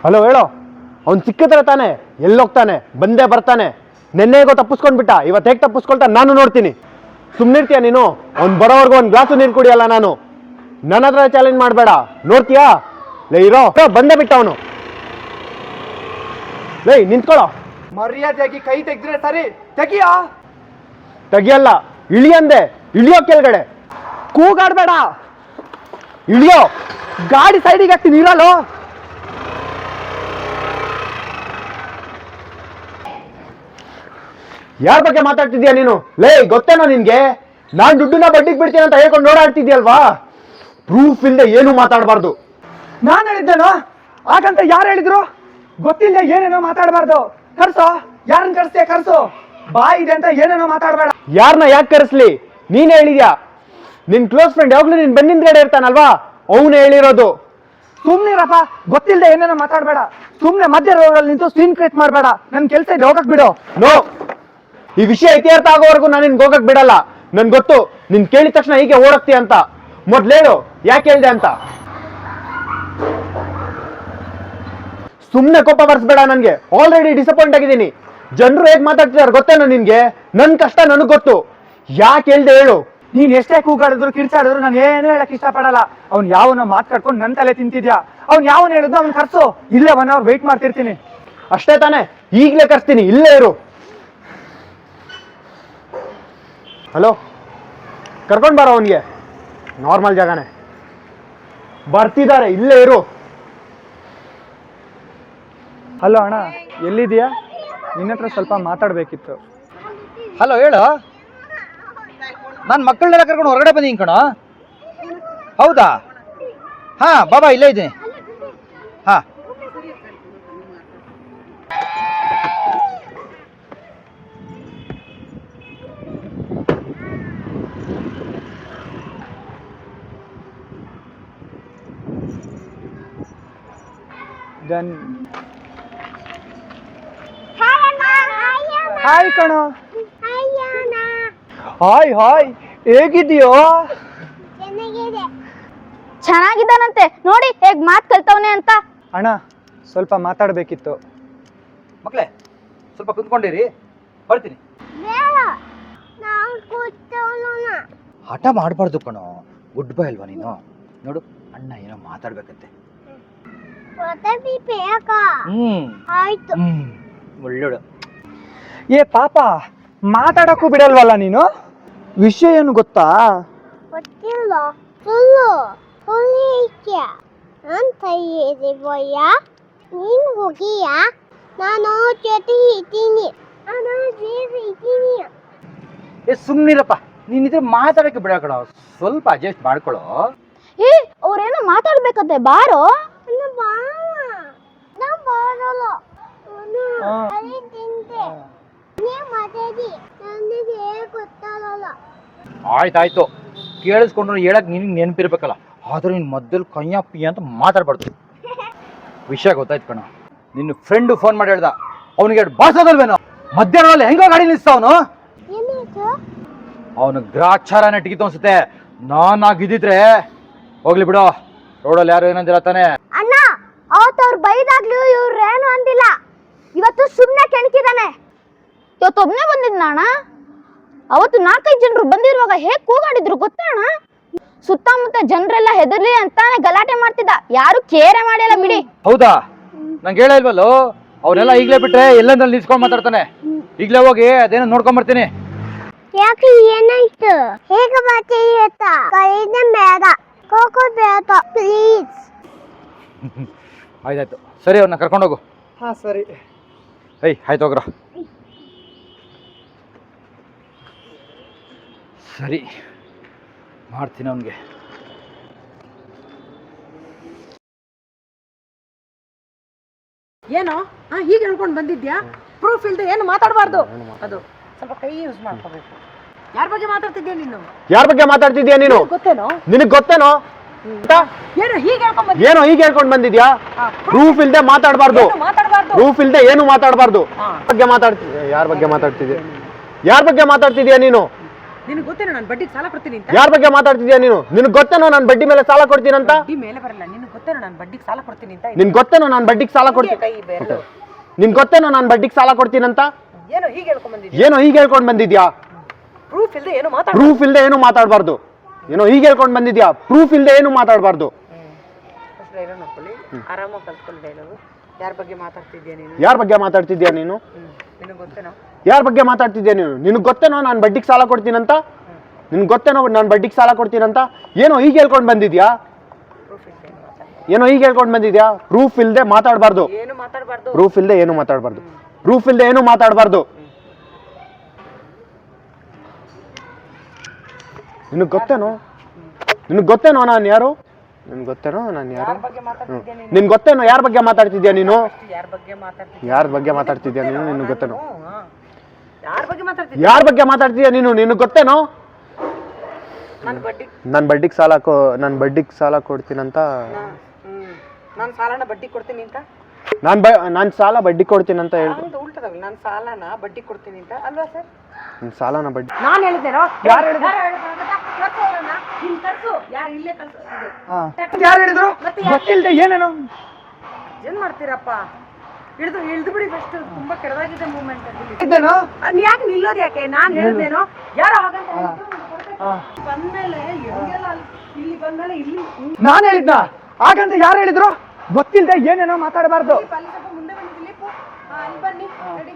Hello ಹೇಳೋ, ಅವ್ನು ಸಿಕ್ಕಿದ್ರೆ ತಾನೆ ಎಲ್ಲೋಗ್ತಾನೆ, ಬಂದೇ ಬರ್ತಾನೆ. ನೆನ್ನೆಗೋ ತಪ್ಪಿಸ್ಕೊಂಡ್ಬಿಟ್ಟ, ಇವತ್ತು ಹೇಗೆ ತಪ್ಪಿಸ್ಕೊಳ್ತಾ ನಾನು ನೋಡ್ತೀನಿ. ಸುಮ್ಮನಿರ್ತೀಯ ನೀನು? ಅವ್ನು ಬರೋವರೆಗೂ ಒಂದು ಗ್ಲಾಸು ನೀರು ಕುಡಿಯಲ್ಲ ನಾನು. ನನ್ನ ಹತ್ರ ಚಾಲೆಂಜ್ ಮಾಡಬೇಡ, ನೋಡ್ತೀಯಾ? ಲೇ ಇರೋ, ಬಂದೇ ಬಿಟ್ಟ ಅವನು. ಲೇ ನಿಂತ್ಕೊಳ್ಳೋ. ಮರ್ಯಾದೆಯಾಗಿ ಕೈ ತೆಗ್ದ್ರೆ ಸರಿ, ತೆಗಿಯಾ? ತೆಗಿಯಲ್ಲ, ಇಳಿಯಂದೆ. ಇಳಿಯೋ ಕೆಳಗಡೆ. ಕೂಗಾಡ್ಬೇಡ, ಇಳಿಯೋ. ಗಾಡಿ ಸೈಡಿಗೆ ಹಾಕ್ತೀನಿ, ಇರಲ್ಲೋ. ಯಾರ ಬಗ್ಗೆ ಮಾತಾಡ್ತಿದ್ಯಾ ನೀನು? ಲೇ ಗೊತ್ತೇನೋ ನಿನ್ಗೆ, ನಾನ್ ದುಡ್ಡನ್ನ ಬಡ್ಡಿಗೆ ಬಿಡ್ತೀನಿ ಅಂತ ಹೇಳ್ಕೊಂಡು ಓಡಾಡ್ತಿದ್ಯಲ್ವಾ? ಪ್ರೂಫ್ ಇಲ್ಲದೆ ಏನು ಮಾತಾಡಬಾರ್ದು. ನಾನು ಹೇಳಿದ್ದೇನೋ ಹಾಗಂತ ಯಾರು ಹೇಳಿದ್ರು? ಗೊತ್ತಿಲ್ಲ ಏನೇನೋ ಮಾತಾಡಬಾರ್ದು. ಕರ್ಸೋ, ಯಾರನ್ನ ಕರ್ಸ್ತೀಯ ಕರ್ಸು. ಬಾಯಿ ಇದೆ ಅಂತ ಏನೇನೋ ಮಾತಾಡಬೇಡ. ಯಾರನ್ನ ಯಾಕೆ ಕರೆಸ್ಲಿ? ನೀನೇ ಹೇಳಿದ್ಯಾ. ನಿನ್ ಕ್ಲೋಸ್ ಫ್ರೆಂಡ್ ಯಾವಾಗ್ಲೂ ನೀನ್ ಬೆನ್ನಿಂದ್ಗಡೆ ಇರ್ತಾನಲ್ವಾ, ಅವನೇ ಹೇಳಿರೋದು. ಸುಮ್ನಿರಪ್ಪ, ಗೊತ್ತಿಲ್ಲದೆ ಏನೇನೋ ಮಾತಾಡಬೇಡ. ಸುಮ್ನೆ ಮಧ್ಯ ರೋಡಲ್ಲಿ ನಿಂತು ಸೀನ್ ಕ್ರಿಯೇಟ್ ಮಾಡಬೇಡ. ನನ್ ಕೆಲಸ ಇದೆ, ಹೋಗಕ್ ಬಿಡು. ನೋ, ಈ ವಿಷಯ ಇತ್ಯರ್ಥ ಆಗೋವರೆಗೂ ನಾನು ನಿನ್ಗೆ ಹೋಗಕ್ ಬಿಡಲ್ಲ. ನನ್ ಗೊತ್ತು ನಿನ್ ಕೇಳಿದ ತಕ್ಷಣ ಹೀಗೆ ಓಡಕ್ತಿ ಅಂತ. ಮೊದ್ಲೇಳು ಯಾಕೆ ಹೇಳ್ದೆ ಅಂತ. ಸುಮ್ನೆ ಕೋಪ ಬರ್ಸ್ಬೇಡ ನನ್ಗೆ. ಆಲ್ರೆಡಿ ಡಿಸಪಾಯಿಂಟ್ ಆಗಿದ್ದೀನಿ. ಜನರು ಹೇಗ್ ಮಾತಾಡ್ತಿದಾರೆ ಗೊತ್ತೇನೋ ನಿನ್ಗೆ? ನನ್ ಕಷ್ಟ ನನಗ್ ಗೊತ್ತು. ಯಾಕೆ ಹೇಳ್ದೆ ಹೇಳು. ನೀನ್ ಎಷ್ಟೇ ಕೂಗಾಡಿದ್ರು ಕಿರ್ಚಾಡಿದ್ರು ನಾನು ಏನು ಹೇಳಕ್ ಇಷ್ಟಪಡಲ್ಲ. ಅವ್ನು ಯಾವನ ಮಾತಾಡ್ಕೊಂಡು ನನ್ ತಲೆ ತಿಂತಿದ್ಯಾ? ಅವ್ನು ಯಾವನ್ ಹೇಳಿದ್ರು ಅವ್ನು ಕರ್ಸು. ಇಲ್ಲೇ 1 hour ವೆಯ್ಟ್ ಮಾಡ್ತಿರ್ತೀನಿ. ಅಷ್ಟೇ ತಾನೆ? ಈಗ್ಲೇ ಕರ್ಸ್ತೀನಿ, ಇಲ್ಲೇ ಇರು. ಹಲೋ, ಕರ್ಕೊಂಡ್ ಬಾರೋ ಅವನಿಗೆ. ನಾರ್ಮಲ್ ಜಾಗನೇ, ಬರ್ತಿದ್ದಾರೆ, ಇಲ್ಲೇ ಇರು. ಹಲೋ ಅಣ್ಣ, ಎಲ್ಲಿದೆಯಾ? ನಿನ್ನ ಹತ್ರ ಸ್ವಲ್ಪ ಮಾತಾಡ್ಬೇಕಿತ್ತು. ಹಲೋ ಹೇಳು. ನಾನು ಮಕ್ಕಳನ್ನೆಲ್ಲ ಕರ್ಕೊಂಡು ಹೊರಗಡೆ ಬಂದೀನಿ ಕಣೋ. ಹೌದಾ? ಹಾಂ ಬಾಬಾ ಇಲ್ಲೇ ಇದ್ದೀನಿ. ಹಾಂ ದೆನ್ ಹಾಯ್ ಕಣೋ. ಹಾಯ್ ಹಾಯ್, ಹೇಗಿದೆಯೋ? ಚೆನ್ನಾಗಿದ್ದಾನಂತೆ ನೋಡಿ, ಹೇಗ್ ಮಾತ್ ಕಲ್ತವನೆ ಅಂತ. ಅಣ್ಣ ಸ್ವಲ್ಪ ಮಾತಾಡ್ಬೇಕಿತ್ತು. ಮಕ್ಕಳೇ ಸ್ವಲ್ಪ ಕುತ್ಕೊಂಡಿರಿ, ಬರ್ತೀನಿ. ಹಠ ಮಾಡಬಾರ್ದು ಕಣೋ, ಗುಡ್ ಬೈ ಅಲ್ವಾ ನೀನು? ನೋಡು ಅಣ್ಣ ಏನೋ ಮಾತಾಡ್ಬೇಕಂತೆ. ಒಳ್ಳೆಡು. ಏ ಪಾಪ, ಮಾತಾಡಕ್ಕೂ ಬಿಡಲ್ವಲ್ಲ ನೀನು? ವಿಷಯ ಏನು ಗೊತ್ತಾ? ಗೊತ್ತಿಲ್ಲ. ಸುಳ್ಳು ಸುಳ್ಳು ಇಕ್ಯ ಅಂತ ಹೇಳಿದೆವಯ್ಯ. ನೀನು ಹೋಗಿಯ? ನಾನು ಜೊತೆ ಇದ್ದೀನಿ. ನಾನು ಸೇರಿ ಇದ್ದೀನಿ. ಏ ಸುಮ್ಮನಿರಪ್ಪ, ನೀನಿದ್ರೆ ಮಾತಾಡಕ್ಕೆ ಬಿಡ ಕಣೋ, ಸ್ವಲ್ಪ ಅಡ್ಜಸ್ಟ್ ಮಾಡ್ಕೊಳ್ಳೋ. ಏ ಅವ್ರೇನೋ ಮಾತಾಡ್ಬೇಕಂತೆ, ಬಾರೋ. ನಾ ಬರಲ್ಲ. ಅಲ್ಲಿ ತಿಂತೆ. ನೀ ಮಾತಾಡಿ, ನನಗೆ ಗೊತ್ತಾಗಲ್ಲ. ಆಯ್ತಾಯ್ತು, ಕೇಳಿಸ್ಕೊಂಡ್ರು ಹೇಳಕ್ ನಿನಗೆ ನೆನಪಿರ್ಬೇಕಲ್ಲ. ಆದ್ರೆ ನೀನು ಮಧ್ಯದಲ್ಲಿ ಕಯ್ಯಪ್ಪಿ ಅಂತ ಮಾತಾಡ್ಬಾರ್ದು. ವಿಷಯ ಗೊತ್ತಾಯ್ತು ಕಣ. ನಿನ್ನ ಫ್ರೆಂಡು ಫೋನ್ ಮಾಡಿ ಹೇಳ್ದ, ಅವನಿಗೆ ಬಾಸೋದಲ್ವೇನೋ? ಮಧ್ಯಾಹ್ನದಲ್ಲಿ ಹೆಂಗೋ ಗಾಡಿ ನಿಲ್ಸ್ತಾವನು. ಅವನು ಗ್ರಾಚಾರ ನೆಟ್ಟಿಗಿತ್ತು ಅನ್ಸುತ್ತೆ. ನಾನಾಗಿದ್ದಿದ್ರೆ ಹೋಗ್ಲಿ ಬಿಡೋ, ರೋಡಲ್ಲಿ ಯಾರು ಏನಂದಿಲ್ಲ ತಾನೆ. ಅಣ್ಣ, ಅವತ್ತು ಅವ್ರು ಬೈದಾಗ್ಲೂ ಇವ್ರೇನು ಅಂದಿಲ್ಲ. ಇವತ್ತು ಸುಮ್ನೆ ಕೆಣಕಿದಾನೆ. ಇವತ್ತು ಒಬ್ನೇ ಬಂದಿದ್ನ ಅಣ್ಣ. ಅವತ್ತು 4-5 ಜನರು ಬಂದಿರುವಾಗ ಹೇಗ್ ಕೂಗಾಡಿದ್ರು ಗೊತ್ತಣ್ಣ? ಸುತ್ತಮುತ್ತ ಜನರೆಲ್ಲ ಹೆದರ್ಲಿ ಅಂತಾನೆ ಗಲಾಟೆ ಮಾಡ್ತಿದ್ದ. ಯಾರು ಕೇರೆ ಮಾಡಿಲ್ಲ ಬಿಡಿ. ಹೌದಾ? ನಂಗೆ ಹೇಳ ಇಲ್ವಲ್ಲೋ, ಅವರೆಲ್ಲ ಈಗ್ಲೇ ಬಿಟ್ರೆ ಎಲ್ಲಂದ್ರಲ್ಲಿ ನಿಲ್ಸ್ಕೊಂಡ್ ಮಾತಾಡ್ತಾನೆ. ಈಗ್ಲೇ ಹೋಗಿ ಅದೇನೋ ನೋಡ್ಕೊಂಡ್ ಬರ್ತೀನಿ. ಯಾಕೆ ಏನಾಯ್ತು? ಹೇಗೆ ಮಾತಾಡ್ತಾ? ಕೈನ ಬೇಡ, ಕೋಕೋ ಬೇಡ ಪ್ಲೀಸ್. ಆಯ್ತಾಯ್ತು, ಸರಿ ಅವ್ರನ್ನ ಕರ್ಕೊಂಡೋಗು. ಹಾ ಸರಿ. ಆಯ್ತು ಹೋಗ್ರ. ಸರಿ ಮಾಡ್ತೀನಿ ಅವನಿಗೆ. ಏನೋ ಹೀಗೆ ಹೇಳ್ಕೊಂಡು ಬಂದಿದ್ಯಾ? ಪ್ರೂಫ್ ಇಲ್ದೆ ಏನು ಮಾತಾಡಬಾರ್ದು. ಅದು ಸ್ವಲ್ಪ ಕೈ ಯೂಸ್ ಮಾಡ್ಕೋಬೇಕು. ಯಾರ ಬಗ್ಗೆ ಮಾತಾಡ್ತಿದ್ಯಾ ನೀನು? ಯಾರ ಬಗ್ಗೆ ಮಾತಾಡ್ತಿದ್ಯಾ ನೀನು? ಗೊತ್ತೇನೋ? ನಿನಗ್ ಗೊತ್ತೇನೋ? ಏನೋ ಹೀಗೆ ಹೇಳ್ಕೊಂಡ್ ಬಂದಿದ್ಯಾ? ಏನೋ ಹೀಗೆ ಹೇಳ್ಕೊಂಡ್ ಬಂದಿದ್ಯಾ? ಪ್ರೂಫ್ ಇಲ್ದೆ ಮಾತಾಡಬಾರ್ದು. ಪ್ರೂಫ್ ಇಲ್ದೆ ಏನು ಮಾತಾಡಬಾರ್ದು. ಬಗ್ಗೆ ಮಾತಾಡ್ತಿದ್ಯಾ? ಯಾರ ಬಗ್ಗೆ ಮಾತಾಡ್ತಿದ್ಯಾ? ಯಾರ ಬಗ್ಗೆ ಮಾತಾಡ್ತಿದ್ಯಾ ನೀನು? ನಿನಗೆ ಗೊತ್ತೇನೋ ನಾನು ಬಡ್ಡಿಗೆ ಸಾಲ ಕೊಡ್ತೀನಿ ಅಂತ. ಯಾರ ಬಗ್ಗೆ ಮಾತಾಡ್ತಿದ್ಯಾ ನೀನು? ನಿನಗೆ ಗೊತ್ತೇನೋ ನಾನು ಬಡ್ಡಿ ಮೇಲೆ ಸಾಲ ಕೊಡ್ತೀನಂತ? ಬಡ್ಡಿ ಮೇಲೆ ಬರಲ್ಲ. ನಿನಗೆ ಗೊತ್ತೇನೋ ನಾನು ಬಡ್ಡಿಗೆ ಸಾಲ ಕೊಡ್ತೀನಿ ಅಂತ. ನಿನ್ಗೆ ಗೊತ್ತೇನೋ ನಾನು ಬಡ್ಡಿಗೆ ಸಾಲ ಕೊಡ್ತೀನಿ? ಕೈ ಬೆರಳು. ನಿನ್ಗೆ ಗೊತ್ತೇನೋ ನಾನು ಬಡ್ಡಿಗೆ ಸಾಲ ಕೊಡ್ತೀನಂತ? ಏನೋ ಹೀಗೆ ಹೇಳ್ಕೊಂಡ್ ಬಂದಿದ್ಯಾ? ಏನೋ ಹೀಗೆ ಹೇಳ್ಕೊಂಡು ಬಂದಿದ್ಯಾ? ಪ್ರೂಫ್ ಇಲ್ಲದೆ ಏನೋ ಮಾತಾಡ. ಪ್ರೂಫ್ ಇಲ್ಲದೆ ಏನು ಮಾತಾಡಬಾರ್ದು. ಏನೋ ಹೀಗೆ ಹೇಳ್ಕೊಂಡು ಬಂದಿದ್ಯಾ? ಪ್ರೂಫ್ ಇಲ್ಲದೆ ಏನು ಮಾತಾಡಬಾರ್ದು. ಡೈಲಾಗ್ ನೋಡ್ಕೊಳ್ಳಿ, ಆರಾಮಾಗಿ ಕಲ್ತ್ಕೊಳ್ಳಿ ಡೈಲಾಗು. ಯಾರ ಬಗ್ಗೆ ಮಾತಾಡ್ತಿದ್ಯಾ ನೀನು? ಯಾರ ಬಗ್ಗೆ ಮಾತಾಡ್ತಿದ್ಯಾ ನೀನು? ನಿನಗೆ ಗೊತ್ತೇನೋ? ಯಾರ ಬಗ್ಗೆ ಮಾತಾಡ್ತಿದ್ಯಾ ನೀನು? ನಿನಗೆ ಗೊತ್ತೇನೋ ನಾನು ಬಡ್ಡಿಗೆ ಸಾಲ ಕೊಡ್ತೀನಂತ? ನಿನ್ಗೆ ಗೊತ್ತೇನೋ ನಾನು ಬಡ್ಡಿಗೆ ಸಾಲ ಕೊಡ್ತೀನಂತ? ಏನೋ ಹೀಗೆ ಹೇಳ್ಕೊಂಡು ಬಂದಿದ್ಯಾ? ಏನೋ ಹೀಗೆ ಹೇಳ್ಕೊಂಡು ಬಂದಿದ್ಯಾ? ಪ್ರೂಫ್ ಇಲ್ಲದೆ ಮಾತಾಡಬಾರ್ದು. ಏನು ಮಾತಾಡಬಾರ್ದು. ಪ್ರೂಫ್ ಇಲ್ಲದೆ ಏನು ಮಾತಾಡಬಾರ್ದು. ಪ್ರೂಫ್ ಇಲ್ಲದೆ ಏನು ಮಾತಾಡಬಾರ್ದು. ನಿನಗೆ ಗೊತ್ತೇನೋ? ನಿನಗೆ ಗೊತ್ತೇನೋ ನಾನು ಯಾರು? ನಿನ್ಗೆ ಗೊತ್ತೇನೋ ನಾನು ಯಾರು? ಯಾರ ಬಗ್ಗೆ ಮಾತಾಡ್ತಿದ್ಯಾ ನೀನು? ನಿನ್ಗೆ ಗೊತ್ತೇನೋ ಯಾರ ಬಗ್ಗೆ ಮಾತಾಡ್ತಿದ್ಯಾ ನೀನು? ಯಾರ ಬಗ್ಗೆ ಮಾತಾಡ್ತಿದ್ಯಾ? ಯಾರ ಬಗ್ಗೆ ಮಾತಾಡ್ತಿದ್ಯಾ ನೀನು? ನಿನ್ಗೆ ಗೊತ್ತೇನೋ? ಯಾರ ಬಗ್ಗೆ ಮಾತಾಡ್ತಿದ್ಯಾ? ಯಾರ ಬಗ್ಗೆ ಮಾತಾಡ್ತಿದ್ಯಾ ನೀನು? ನಿನಗೆ ಗೊತ್ತೇನೋ? ನಾನು ಬಡ್ಡಿ ನಾನು ಬಡ್ಡಿಗೆ ಸಾಲ ಕೊಡ್ತೀನಂತ? ನಾನು ಸಾಲನ ಬಡ್ಡಿ ಕೊಡ್ತೀನಿ ಅಂತ. ನಾನು ಸಾಲ ಬಡ್ಡಿ ಕೊಡ್ತೀನಂತ ಹೇಳಿ. ಹಂಗೆ ಉಲ್ಟದಾಗಲಿ, ನಾನು ಸಾಲನ ಬಡ್ಡಿ ಕೊಡ್ತೀನಿ ಅಂತ ಅಲ್ವಾ ಸರ್? ನನ್ನ ಸಾಲನ ಬಡ್ಡಿ ನಾನು ಹೇಳಿದ್ದೇನೋ? ಯಾರು ಹೇಳಿದ್ರು? ಯಾರು ಇಲ್ಲೇ ಕಳ್ಸು. ಯಾರು ಹೇಳಿದ್ರು? ಗೊತ್ತಿಲ್ಲದೆ ಏನೇನೋ ಏನ್ ಮಾಡ್ತೀರಪ್ಪ? ಇಳ್ದು ಬಿಡಿ ಫಸ್ಟ್. ತುಂಬಾ ಕೆಳದಾಗಿದೆ ಮೂವ್ಮೆಂಟ್. ಇದ್ದೇನೋ? ಯಾಕೆ ನಿಲ್ಲೋದು? ಯಾಕೆ ನಾನು ಹೇಳಿದ್ದೇನೋ? ಯಾರೋ ಹಾಗಂತ ಬಂದ್ಮೇಲೆ ಹೆಂಗೆಲ್ಲ ಇಲ್ಲಿ ಬಂದ್ಮೇಲೆ ಇಲ್ಲಿ ನಾನು ಹೇಳಿದ್ನ ಹಾಗಂತ ಯಾರು ಹೇಳಿದ್ರು? ಗೊತ್ತಿಲ್ಲದೆ ಏನೇನೋ ಮಾತಾಡಬಾರ್ದು. ಅಲ್ಲಿ ಸ್ವಲ್ಪ ಮುಂದೆ ಬಂದಿದ್ದಿಲ್ಲಿ ಅಲ್ಲಿ ಬನ್ನಿ. ರೆಡಿ?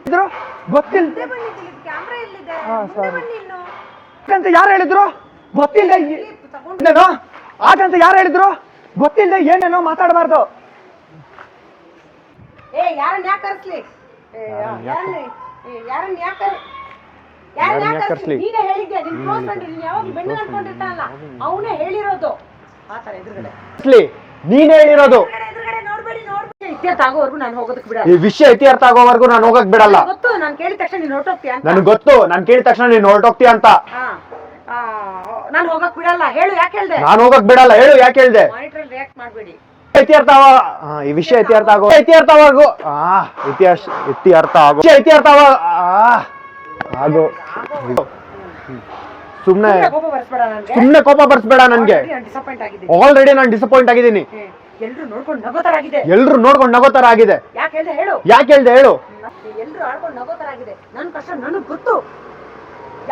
ಗೊತ್ತಿಲ್ಲದೆ ಮುಂದೆ ಬಂದಿದ್ದಿಲ್ಲಿ ಕ್ಯಾಮ್ರಾ ಎಲ್ಲಿದೆ? ಮುಂದೆ ಬನ್ನಿ ಇನ್ನು. ಹಾಗಂತ ಯಾರು ಹೇಳಿದ್ರು? ಗೊತ್ತಿಲ್ಲದೆ ತಗೊಂಡು ಏನೇನೋ ಹಾಗಂತ ಯಾರು ಹೇಳಿದ್ರು? ಗೊತ್ತಿಲ್ಲದೆ ಏನೇನೋ ಮಾತಾಡಬಾರ್ದು. ಯಾರನ್ನ ಯಾಕೆ ಕರ್ಸ್ಲಿ? ಯಾರನ್ನ ಯಾಕೆ ಕರ್ಸ್ಲಿ? ನೀನೇ ಹೇಳಿದ್ದೆ. ನಿನ್ ಕ್ಲೋಸ್ ಫ್ರೆಂಡ್ ನೀನ್ ಯಾವಾಗ ಬೆಣ್ಣೆ ಅನ್ಕೊಂಡಿರ್ತಾನಲ್ಲ ಅವನೇ ಹೇಳಿರೋದು. ಆತರ ಎದುರುಗಡೆ ನೀನೇ ಹೇಳಿರೋದು. ಎದುರುಗಡೆ ನೋಡ್ಬೇಡಿ. ಇತ್ಯರ್ಥ ಆಗೋವರೆಗೂ ನಾನು ಹೋಗೋದಕ್ಕೆ ಬಿಡ. ಈ ವಿಷಯ ಇತ್ಯರ್ಥ ಆಗೋವರೆಗೂ ನಾನು ಹೋಗಕ್ ಬಿಡಲ್ಲ. ಗೊತ್ತು, ನಾನು ಕೇಳಿದ ತಕ್ಷಣ ನೀನು ಹೊರಟೋಗ್ತೀಯ ಅಂತ. ನನಗೆ ಗೊತ್ತು, ನಾನು ಕೇಳಿದ ತಕ್ಷಣ ನೀನು ಹೊರಟೋಗ್ತೀಯ ಅಂತ. ನಾನು ಹೋಗಕ್ ಬಿಡಲ್ಲ. ಹೇಳು ಯಾಕೆ ಹೇಳ್ದೆ? ನಾನು ಹೋಗಕ್ ಬಿಡಲ್ಲ. ಹೇಳು ಯಾಕೆ ಹೇಳ್ದೆ? ಮಾನಿಟರ್ ರಿಯಾಕ್ಟ್ ಮಾಡಬೇಡಿ. ಈ ವಿಷಯ ಇತ್ಯರ್ಥ ಆಗೋ ಸುಮ್ನೆ ಕೋಪ ಬರ್ಸ್ಬೇಡ ನನ್ಗೆ. ಆಲ್ರೆಡಿ ನಾನು ಡಿಸಪಾಯಿಂಟ್ ಆಗಿದ್ದೀನಿ. ಎಲ್ರು ನೋಡ್ಕೊಂಡು ನಗೋತರಾಗಿದೆ. ಎಲ್ರು ನೋಡ್ಕೊಂಡು ನಗೋತರ ಆಗಿದೆ. ಯಾಕೆ ಹೇಳ್ದೆ ಹೇಳು? ಯಾಕೆ ಹೇಳ್ದೆ ಹೇಳು? ಎಲ್ರು ಆಡ್ಕೊಂಡು ನಗೋತರಾಗಿದೆ. ನನ್ನ ಕಷ್ಟ ನನಗ್ ಗೊತ್ತು.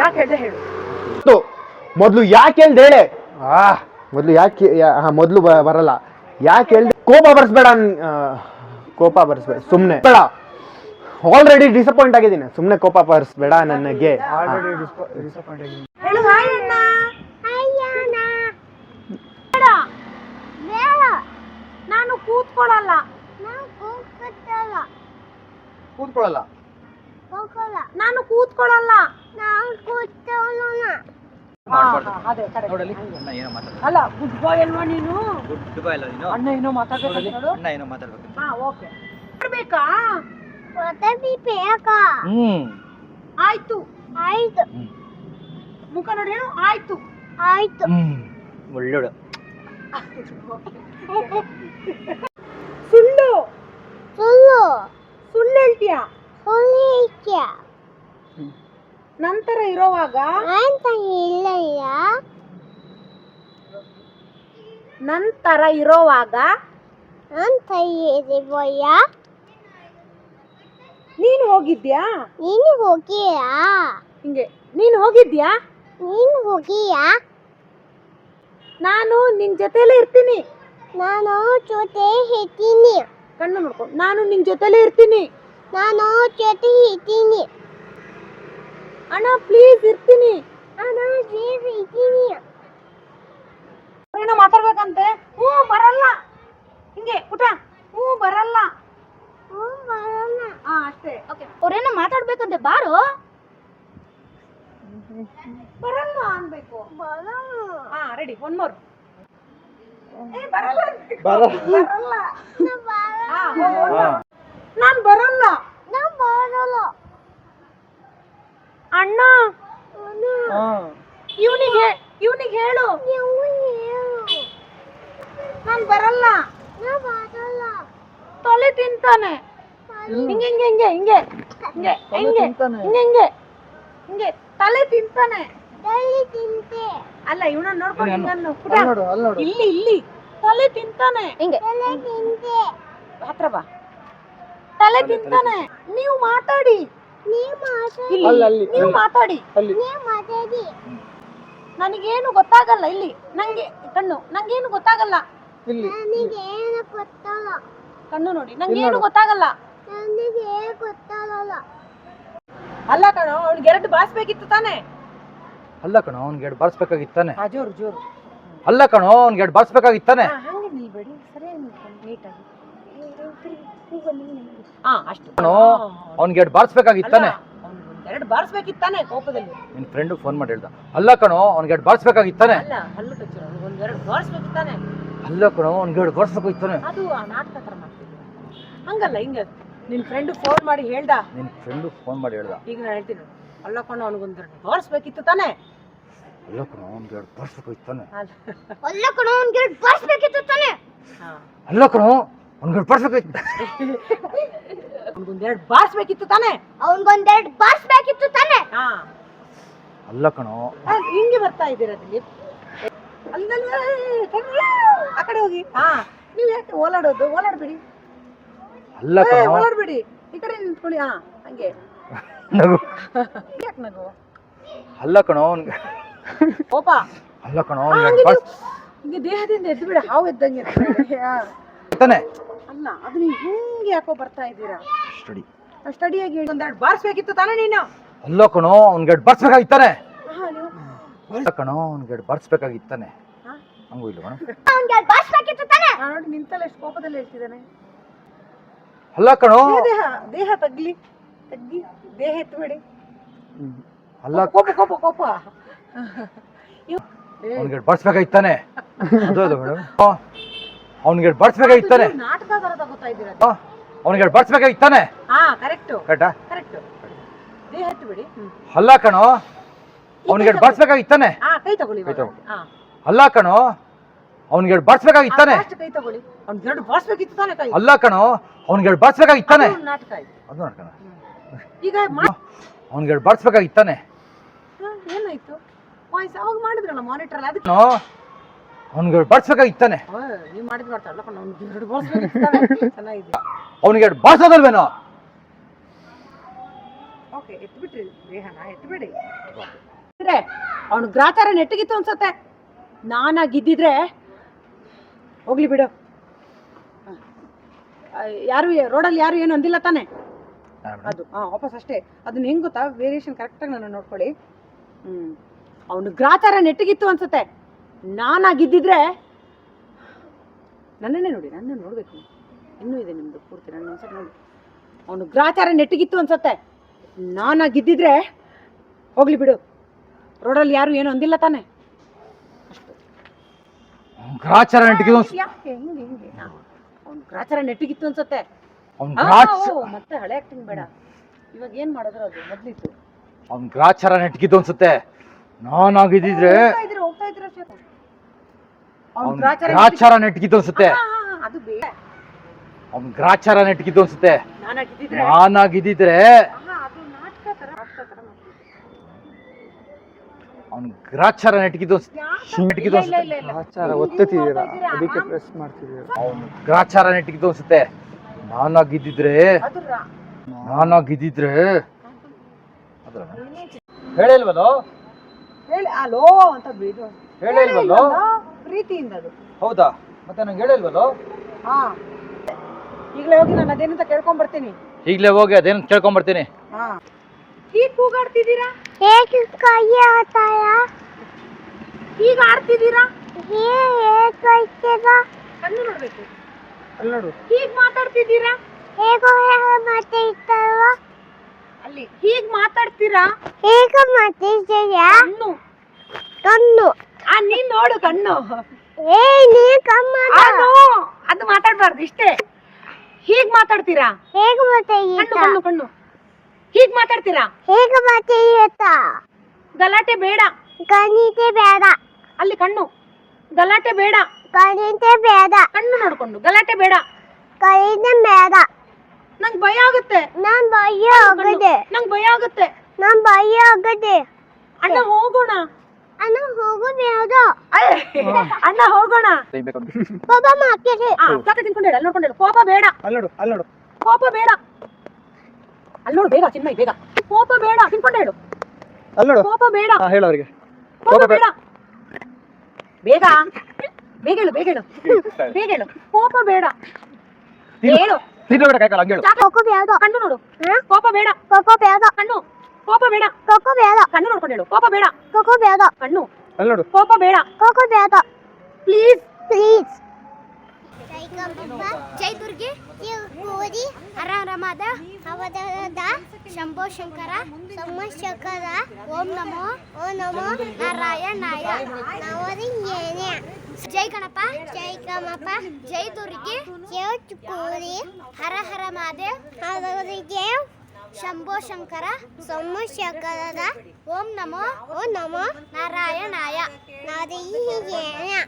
ಯಾಕೆ ಹೇಳ್ದೆ ಹೇಳು? ಮೊದ್ಲು ಯಾಕೆ ಹೇಳ್ದೆ ಹೇಳೆ? ಮೊದ್ಲು ಯಾಕೆ ಮೊದ್ಲು ಬರಲ್ಲ. ಯಾಕೆ ಹೇಳ್ದೆ? ಕೋಪ ಬರ್ಸ್ಬೇಡ ಸುಮ್ನೆ ಬೇಡ. ಆಲ್ರೆಡಿ ಡಿಸಪಾಯಿಂಟ್ ಆಗಿದ್ದೀನಿ. ಸುಮ್ನೆ ಕೋಪ ಬರ್ಸ್ಬೇಡ ನನಗೆ. ಹೇಳು ಹಾಯ್ ಅಣ್ಣ. ಬೇಡ ನಾನು ಕೂತ್ಕೊಳ್ಳಲ್ಲ. ಕೂತ್ಕೊಳ್ಳಲ್ಲ. ನಾನು ಕೂತ್ಕೊಳ್ಳಲ್ಲ. ನೋಡಲಿ ಅಣ್ಣ ಏನೋ ಮಾತಾಡ್ಬೇಕು. ಅಲ್ಲ ಗುಡ್ ಬಾಯ್ ಅಲ್ವಾ ನೀನು? ಗುಡ್ ಬಾಯ್ ಅಲ್ಲ ನೀನು? ಅಣ್ಣ ಏನೋ ಮಾತಾಡ್ಬೇಕು ನೋಡು. ಅಣ್ಣ ಏನೋ ಮಾತಾಡ್ಬೇಕು. ಓಕೆ ಮಾಡ್ಬೇಕಾ? ಆಯ್ತು ಮುಖ ನೋಡಿ ಹೇಳು. ಆಯ್ತು ಒಳ್ಳೆಯಳು. ಸುಳ್ಳು ಹೇಳ್ತೀಯಾ? ನಂತರ ಇರೋವಾಗ ನೀನು ಹೋಗಿದ್ಯಾ? ಹಿಂಗೆ ನೀನು ಹೋಗಿದ್ಯಾ? ನಾನು ನಿನ್ ಜೊತೆಲೇ ಇರ್ತೀನಿ. ಕಣ್ಣು ನೋಡ್ಕೊಂಡು ನಾನು ನಿನ್ ಜೊತೆಲೇ ಇರ್ತೀನಿ. ಅಣ್ಣ ಪ್ಲೀಸ್ ಇರ್ತೀನಿ. ಏನೋ ಮಾತಾಡ್ಬೇಕಂತೆ. ಬರಲ್ಲ. ಹಿಂಗೆ ಪುಟ ಬರಲ್ಲ. ಅಷ್ಟೇ. ಅವ್ರೇನೋ ಮಾತಾಡ್ಬೇಕಂತೆ ಬಾರು. ಬರಲ್ಲ ಅನ್ಬೇಕು. Ready one more. ಬರಲ್ಲ ನಾನ್ ಬರಲ್ಲ. ಅಣ್ಣ ಇವನಿಗೆ ಹೇಳು. ನಾನ್ ಬರಲ್ಲ. ತೊಲೆ ತಿಂತಾನೆ. ಹಿಂಗೆ ತಲೆ ತಿಂತಾನೆ. ತಲೆ ತಿಂತೆ ಅಲ್ಲ ಇವನ ನೋಡ್ಕೊಂಡು ಇಲ್ಲಿ ಹಿಂಗನ್ನು ಪುಟ. ಅಲ್ಲಿ ನೋಡು ಅಲ್ಲಿ ನೋಡು ಇಲ್ಲಿ ಇಲ್ಲಿ ತಲೆ ತಿಂತಾನೆ. ಹಿಂಗೆ ತಲೆ ತಿಂತೆ ಹತ್ರ ಬಾ. ತಲೆ ತಿಂತಾನೆ. ನೀವು ಮಾತಾಡಿ. ನೀವು ಮಾತಾಡಿ ಇಲ್ಲಿ ಅಲ್ಲಿ, ನೀವು ಅಲ್ಲಿ. ಮಾತಾಡಿ. ಅಲ್ಲಿ ನೀವು ಮಾತಾಡಿ ನನಗೇನು ಗೊತ್ತಾಗಲ್ಲ ಇಲ್ಲಿ. ನಂಗೆ ಕಣ್ಣು ನಂಗೇನು ಗೊತ್ತಾಗಲ್ಲ. ಇಲ್ಲಿ ನನಗೆ ಏನು ಗೊತ್ತಲ್ಲ ಕಣ್ಣು ನೋಡಿ ನಂಗೇನು ಗೊತ್ತಾಗಲ್ಲ. ನನಗೆ ಗೊತ್ತಾಗಲ್ಲ ಅಲ್ಲ ಕಣೋ ಅವ್ನಿಗೆ ಎರಡು ಬಾರಿಸ್ಬೇಕಿತ್ತು ತಾನೆ. ಅಲ್ಲ ಕಣೋ ಅವ್ನಿಗೆ ಎರಡು ಬಾರಿಸ್ಬೇಕಾಗಿತ್ತಾನೆ. ಜೋರು ಜೋರು. ಅಲ್ಲ ಕಣೋ ಅವ್ನಿಗೆ ಎರಡು ಬಾರಿಸ್ಬೇಕಾಗಿತ್ತಾನೆ. ಹಂಗೆ ನಿಲ್ಬೇಡಿ, ಸರಿಯಾಗಿ ನಿಲ್ಕೊಂಡು ನೀಟಾಗಿ. ಅಷ್ಟು ಕಣೋ ಅವ್ನಿಗೆ ಎರಡು ಬಾರಿಸ್ಬೇಕಾಗಿತ್ತಾನೆ. ಎರಡು ಬಾರಿಸ್ಬೇಕಿತ್ತಾನೆ ಕೋಪದಲ್ಲಿ. ನಿನ್ ಫ್ರೆಂಡ್ ಫೋನ್ ಮಾಡಿ ಹೇಳ್ದ. ಅಲ್ಲ ಕಣೋ ಅವ್ನಿಗೆ ಎರಡು ಬಾರಿಸ್ಬೇಕಾಗಿತ್ತಾನೆ. ಅಲ್ಲ ಹಲ್ಲು ಕಚ್ಚು ಒಂದೆರಡು ಬಾರಿಸ್ಬೇಕಿತ್ತಾನೆ. ಅಲ್ಲ ಕಣೋ ಅವ್ನಿಗೆ ಎರಡು ಬಾರಿಸ್ಬೇಕಾಗಿತ್ತಾನೆ. ಅದು ಆ ನಾಟಕ ತರ ಮಾಡ್ತಿದ್ದೆ. ಹಂಗಲ್ಲ ಹಿಂಗ ನಿನ್ ಫ್ರೆಂಡ್ ಫೋನ್ ಮಾಡಿ ಹೇಳ್ದ. ನಿನ್ ಫ್ರೆಂಡ್ ಫೋನ್ ಮಾಡಿ ಹೇಳ್ದ. ಈಗ ನಾನು ಹೇಳ್ತೀನಿ, ಅಲ್ಲ ಕಣೋ ಅವ್ನಿಗೊಂದೆರಡು ಬಾರಿಸ್ಬೇಕಿತ್ತು ತಾನೆ. ಅಲ್ಲ ಕಣೋ ಅವ್ನಿಗೆ ಎರಡು ಬಾರಿಸ್ಬೇಕಾಗಿತ್ತಾನೆ. ಅಲ್ಲ ಕಣೋ ಅವ್ನಿಗೆ ಬಾರಿಸ್ಬೇಕಿತ್ತು ತಾನೆ. ಅಲ್ಲ ಕಣೋ ಅವ್ನಿಗೆ ಎರಡು ಬಾರಿಸ್ಬೇಕಾಗಿತ್ತು. ಅವ್ನಿಗೊಂದೆರಡು ಬಾರಿಸ್ಬೇಕಿತ್ತು ತಾನೆ. ಅವನ್ಗೊಂದೆರಡು ಬಾರಿಸ್ಬೇಕಿತ್ತು ತಾನೆ. ಅಲ್ಲ ಕಣೋ ಹಿಂಗೆ ಬರ್ತಾ ಇದ್ದೀರ ಅದಲ್ಲಿ. ಅಲ್ಲಲ್ಲ ಆ ಕಡೆ ಹೋಗಿ. ನೀವು ಯಾಕೆ ಓಲಾಡೋದು? ಓಲಾಡ್ಬೇಡಿ, ಅಲ್ಲ ಕಣೋ ಓಲಾಡ್ಬೇಡಿ. ಈ ಕಡೆ ನಿಂತ್ಕೊಳ್ಳಿ. ಹಂಗೆ ನಗು. ಯಾಕೆ ನಗು? ಅಲ್ಲ ಕಣೋ ಅವ್ನಿಗೆ ಕೋಪ. ಅಲ್ಲ ಕಣೋ ಅವ್ನಿಗೆ ಎರಡು ಬಾರಿಸ್ ಹಿಂಗೆ ದೇಹದಿಂದ ಎದ್ದು ಬಿಡ, ಹಾವು ಎದ್ದಂಗೆ ತಾನೆ. ಅಲ್ಲ ಅದು ನೀವು ಹಿಂಗೆ ಯಾಕೋ ಬರ್ತಾ ಇದ್ದೀರಾ? ಸ್ಟಡಿ ಸ್ಟಡಿಯಾಗಿ ಒಂದೆರಡು ಬಾರಿಸ್ಬೇಕಿತ್ತು ತಾನೆ ನೀನು. ಅಲ್ಲ ಕಣೋ ಅವ್ನಿಗೆ ಎರಡು ಬಾರಿಸ್ಬೇಕಾಗಿತ್ತಾನೆ. ನೀವು ಅಲ್ಲ ಕಣೋ ಅವ್ನಿಗೆ ಎರಡು ಬಾರಿಸ್ಬೇಕಾಗಿತ್ತಾನೆ. ಹಂಗೂ ಇಲ್ಲ ಕಣೋ. ಅವ್ನಿಗೆ ಬಾರಿಸ್ಬೇಕಿತ್ತು ತಾನೆ. ನೋಡಿ ನಿಂತಲ್ಲ ಎಷ್ಟು ಕೋಪದಲ್ಲಿ ಹೇಳ್ತಿದ್ದಾನೆ. ಅಲ್ಲ ಕಣೋ ದೇಹ ದೇಹ ತಗ್ಲಿ ತಗ್ಗಿ ದೇಹ ಎತ್ತಬೇಡಿ. ಅಲ್ಲ ಕೋಪ ಕೋಪ ಕೋಪ. ಅವ್ನಿಗೆ ಎರಡು ಬಾರಿಸ್ಬೇಕಾಗಿತ್ತಾನೆ. ಅದು ಮೇಡಮ್ ಅವ್ನಿಗೆ ಎರಡು ಬಾರಿಸ್ಬೇಕಾಗಿತ್ತಾನೆ. ನಾಟಕ ತರ ತಗೋತಾ ಇದ್ದೀರಾ. ಅವ್ನಿಗೆ ಎರಡು ಬಾರಿಸ್ಬೇಕಾಗಿತ್ತಾನೆ. ಕರೆಕ್ಟ್ ಕರೆಕ್ಟಾ? ಕರೆಕ್ಟ್. ದೇಹ ಎತ್ತಬೇಡಿ. ಅಲ್ಲ ಕಣೋ ಅವ್ನಿಗೆ ಎರಡು ಬಾರಿಸ್ಬೇಕಾಗಿತ್ತಾನೆ. ಕೈ ತಗೊಳ್ಳಿ ಕೈ ತಗೊಳ್ಳಿ. ಅಲ್ಲ ಕಣೋ ಅವ್ನಿಗೆ ಎರಡು ಬಾರಿಸ್ಬೇಕಾಗಿತ್ತಾನೆ. ಕೈ ತಗೊಳ್ಳಿ. ಅವ್ನಿಗೆ ಎರಡು ಬಾರಿಸ್ಬೇಕಿತ್ತು ತಾನೆ ಕೈ. ಅಲ್ಲ ಕಣೋ ಅವ್ನಿಗೆ ಎರಡು ಬಾರಿಸ್ಬೇಕಾಗಿತ್ತಾನೆ. ಅದು ನಾಟಕ ಆಯ್ತು. ಅದು ನೋಡ್ಕಣ. ಈಗ ಅವ್ನಿಗೆ ಎರಡು ಬಾರಿಸ್ಬೇಕಾಗಿತ್ತಾನೆ. ಏನಾಯ್ತು? ವಾಯ್ಸ್ ಅವಾಗ ಮಾಡಿದ್ರಲ್ಲ ಮಾನಿಟರ್ ಅದಕ್ಕೆ. ಅವ್ನಿಗೆ ಎರಡು ಬಾರಿಸ್ಬೇಕಾಗಿತ್ತಾನೆ. ನೀವು ಮಾಡಿದ್ ಮಾಡ್ತಾರಲ್ಲ ಅವ್ನಿಗೆ ಎರಡು ಬಾರಿಸ್ಬೇಕಿತ್ತು ತಾನೆ. ಚೆನ್ನಾಗಿದೆ. ಅವ್ನಿಗೆ ಎರಡು ಬಾರಿಸೋದಲ್ವೇನೋ? ಓಕೆ ಎತ್ಬಿಟ್ರಿ ದೇಹನ ಎತ್ಬಿಡಿ. ಅವನು ಗ್ರಾಚಾರ ನೆಟ್ಟಿಗಿತ್ತು ಅನ್ಸತ್ತೆ. ನಾನಾಗಿದ್ದಿದ್ರೆ ಹೋಗ್ಲಿ ಬಿಡು. ಯಾರು ರೋಡಲ್ಲಿ ಯಾರು ಏನು ಅಂದಿಲ್ಲ ತಾನೆ. ಅದು ವಾಪಸ್ ಅಷ್ಟೇ. ಅದನ್ನ ಹೆಂಗ್ ಗೊತ್ತಾ ವೇರಿಯೇಷನ್ ಕರೆಕ್ಟಾಗಿ ನಾನು ನೋಡ್ಕೊಳ್ಳಿ. ಅವನು ಗ್ರಾಚಾರ ನೆಟ್ಟಿಗಿತ್ತು ಅನ್ಸತ್ತೆ. ನಾನಾಗಿದ್ದಿದ್ರೆ ನನ್ನನ್ನೇ ನೋಡಿ, ನನ್ನ ನೋಡ್ಬೇಕು. ಇನ್ನೂ ಇದೆ ನಿಮ್ದು ಪೂರ್ತಿ. ನನ್ನ ಒಂದ್ಸರಿ ನೋಡಿ. ಅವನು ಗ್ರಾಚಾರ ನೆಟ್ಟಿಗಿತ್ತು ಅನ್ಸತ್ತೆ. ನಾನಾಗಿದ್ದಿದ್ರೆ ಹೋಗ್ಲಿ ಬಿಡು. ರೋಡಲ್ಲಿ ಯಾರು ಏನು ಅಂದಿಲ್ಲ ತಾನೆ. ಗ್ರಾಚಾರ ನೆಟ್ಟಿಗಿದ್ದು ಯಾಕೆ ಹಿಂಗೆ ಹಿಂಗೆ? ಅವ್ನು ಗ್ರಾಚಾರ ನೆಟ್ಟಿಗಿತ್ತು ಅನ್ಸತ್ತೆ. ಮತ್ತೆ ಹಳೆ ಆಕ್ಟಿಂಗ್ ಬೇಡ. ಇವಾಗ ಏನ್ ಮಾಡಿದ್ರು ಅದು ಮೊದ್ಲಿತ್ತು. ಅವ್ನ್ ಗ್ರಾಚಾರ ನೆಟ್ಟಿಗಿದ್ದು ಅನ್ಸುತ್ತೆ. ನಾನಾಗಿದ್ದಿದ್ರೆ ಹೋಗ್ತಾ ಇದ್ರ ಅವ್ನ್ ಗ್ರಾಚಾರ ನೆಟ್ಟಿಗಿದ್ದು ಅನ್ಸುತ್ತೆ. ಅದು ಬೇಡ. ಅವ್ನ್ ಗ್ರಾಚಾರ ನೆಟ್ಟಿಗಿದ್ದು ಅನ್ಸುತ್ತೆ. ನಾನಾಗಿದ್ದಿದ್ರೆ ನಾನಾಗಿದ್ದಿದ್ರೆ ಅದು ನಾಟಕ ತರ ಅವ್ನ್ ಗ್ರಾಚಾರ ನೆಟ್ಟಿಗಿದ್ದು ನೆಟ್ಟಿಗಿದ್ದು ಅನ್ಸುತ್ತೆ. ಆಚಾರ ಒತ್ತುತ್ತಿದ್ದೀರಾ, ಅದಕ್ಕೆ ಪ್ರೆಸ್ ಮಾಡ್ತಿದ್ದೀರಾ. ಅವ್ನ್ ಗ್ರಾಚಾರ ನೆಟ್ಟಿಗಿದ್ದು ಅನ್ಸುತ್ತೆ. ನಾನಾಗಿದ್ದಿದ್ರೆ ನಾನಾಗಿದ್ದಿದ್ರೆ ಹೇಳಿಲ್ವಲ್ಲೋ? ಹೇಳಿ ಅಲೋ ಅಂತ ಬಿಡು. ಹೇಳಿಲ್ವಲ್ಲೋ? ಪ್ರೀತಿಯಿಂದ ಅದು. ಹೌದಾ? ಮತ್ತೆ ನಂಗೆ ಹೇಳಿಲ್ವಲ್ಲೋ? ಈಗಲೇ ಹೋಗಿ ನಾನು ಅದೇನಂತ ಕೇಳ್ಕೊಂಡ್ ಬರ್ತೀನಿ. ಈಗಲೇ ಹೋಗಿ ಅದೇನು ಕೇಳ್ಕೊಂಬರ್ತೀನಿ. ಹೀಗ್ ಕೂಗಾಡ್ತಿದ್ದೀರಾ? ಹೇಗೆ ಕೈ ಆತಾಯ ಹೀಗ್ ಆಡ್ತಿದ್ದೀರಾ? ಹೇಗೆ ಕಣ್ಣು ನೋಡ್ಬೇಕು. ಅಲ್ಲಿ ನೋಡು. ಹೀಗ್ ಮಾತಾಡ್ತಿದ್ದೀರಾ? ಹೇಗೆ ಮಾತಾಡ್ತಾರ? ಅಲ್ಲಿ ಹೀಗ್ ಮಾತಾಡ್ತೀರಾ? ಹೇಗೆ ಮಾತಾಡ್ತೀರಾ? ಕಣ್ಣು ಕಣ್ಣು ನೀನ್ ನೋಡು ಕಣ್ಣು. ನೀ ಕಮ್ಮ ಅದು ಮಾತಾಡ್ಬಾರ್ದು ಇಷ್ಟೇ. ಹೀಗ್ ಮಾತಾಡ್ತೀರಾ? ಹೇಗೆ ಕಣ್ಣು ಮಾತಾಡ್ತಾ? ಕಣ್ಣು ಕಣ್ಣು ಹೀಗ್ ಮಾತಾಡ್ತೀರಾ? ಹೇಗೆ ಮಾತಾಡ್ತಾ? ಗಲಾಟೆ ಬೇಡ. ಗಣಿತ ಬೇಡ. ಅಲ್ಲಿ ಕಣ್ಣು ಗಲಾಟೆ ಬೇಡ. ಗಣಿತ ಬೇಡ. ಕಣ್ಣು ನೋಡ್ಕೊಂಡು ಗಲಾಟೆ ಬೇಡ. ಗಣಿತ ಬೇಡ. ನಂಗ್ ಭಯ ಆಗುತ್ತೆ. ನಾನ್ ಭಯ ಆಗದೆ. ನಂಗ್ ಭಯ ಆಗುತ್ತೆ. ನಾನ್ ಭಯ ಆಗದೆ. ಅಣ್ಣ ಹೋಗೋಣ. ಅಣ್ಣ ಹೋಗೋದು ಅಣ್ಣ ಹೋಗೋಣ. ಪಾಪ ಮಾಡ್ತೀರಿ ಚಾಕ್ಲೇಟ್ ತಿನ್ಕೊಂಡು ಹೇಳು, ಅಲ್ಲಿ ನೋಡ್ಕೊಂಡು ಹೇಳು. ಕೋಪ ಬೇಡ, ಅಲ್ಲಿ ನೋಡು ಕೋಪ ಬೇಡ. ಅಲ್ಲಿ ನೋಡು ಬೇಗ ಚಿನ್ಮಯ್, ಬೇಗ. ಕೋಪ ಬೇಡ, ತಿನ್ಕೊಂಡು ಹೇಳು. ಅಲ್ಲಿ ನೋಡು. ಕೋಪ ಬೇಡ, ಹೇಳು ಅವ್ರಿಗೆ. ಕೋಪ ಬೇಡ. ಬೇಗ ಬೇಗ ಹೇಳು, ಬೇಗ ಹೇಳು, ಬೇಗ ಹೇಳು. ಕೋಪ ಬೇಡ ಹೇಳು. ಕೋಕೋ ಬೇಡ ಕಣ್ಣು ನೋಡು. ಕೋಪ ಬೇಡ, ಕೋಕೋ ಬೇಡ ಕಣ್ಣು. ಕೋಪ ಬೇಡ, ಕೋಕೋ ಬೇಡ ಕಣ್ಣು ನೋಡ್ಕೊಂಡು ಹೇಳು. ಕೋಪ ಬೇಡ, ಕೋಕೋ ಬೇಡ ಕಣ್ಣು. ಅಲ್ಲಿ ನೋಡು. ಕೋಪ ಬೇಡ, ಕೋಕೋ ಬೇಡ ಪ್ಲೀಸ್. ಪ್ಲೀಸ್. ಜೈ ದುರ್ಗೆ, ಜೈ ಕೋರಿ, ಹರ ರಮದ ಅವಧದ ಶಂಭೋ ಶಂಕರ ಶಂಕರ ಓಂ ನಮೋ ನಾರಾಯಣಾಯ ನವರಿಂಗೇನೆ. ಜೈ ಗಣಪ, ಜೈ ಗಣಪ, ಜೈ ದುರ್ಗೆ, ಜೈ ಕೋರಿ, ಹರ ಹರ ಮಹಾದೇವ್ ಅವರಿಗೆ ಶಂಭೋ ಶಂಕರ ಶಂಕರದ ಓಂ ನಮೋ ನಾರಾಯಣಾಯ ನವರಿಂಗೇನೆ.